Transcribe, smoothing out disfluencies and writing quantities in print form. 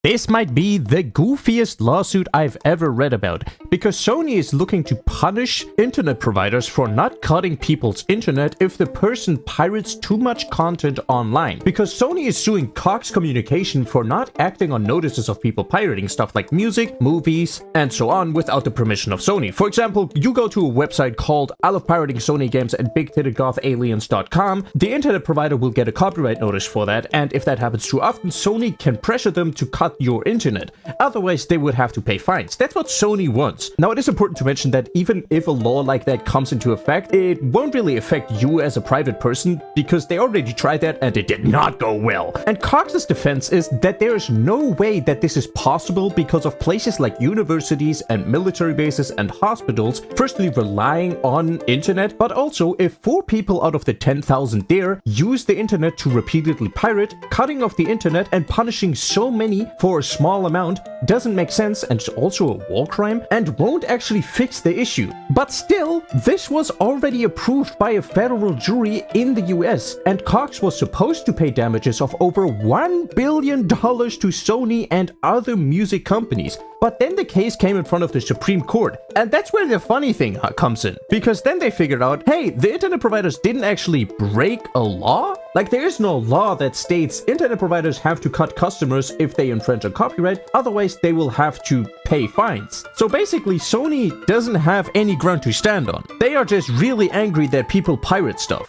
This might be the goofiest lawsuit I've ever read about, because Sony is looking to punish internet providers for not cutting people's internet if the person pirates too much content online. Because Sony is suing Cox Communications for not acting on notices of people pirating stuff like music, movies, and so on without the permission of Sony. For example, you go to a website called I Love Pirating Sony Games at bigtitedgothaliens.com, the internet provider will get a copyright notice for that, and if that happens too often, Sony can pressure them to cut your internet. Otherwise, they would have to pay fines. That's what Sony wants. Now, it is important to mention that even if a law like that comes into effect, it won't really affect you as a private person because they already tried that and it did not go well. And Cox's defense is that there is no way that this is possible because of places like universities and military bases and hospitals firstly relying on internet, but also if 4 people out of the 10,000 there use the internet to repeatedly pirate, cutting off the internet and punishing so many for a small amount doesn't make sense and is also a war crime and won't actually fix the issue. But still, this was already approved by a federal jury in the US, and Cox was supposed to pay damages of over $1 billion to Sony and other music companies. But then the case came in front of the Supreme Court, and that's where the funny thing comes in. Because then they figured out, hey, the internet providers didn't actually break a law? Like, there is no law that states internet providers have to cut customers if they infringe on copyright, otherwise they will have to pay fines. So basically, Sony doesn't have any ground to stand on. They are just really angry that people pirate stuff.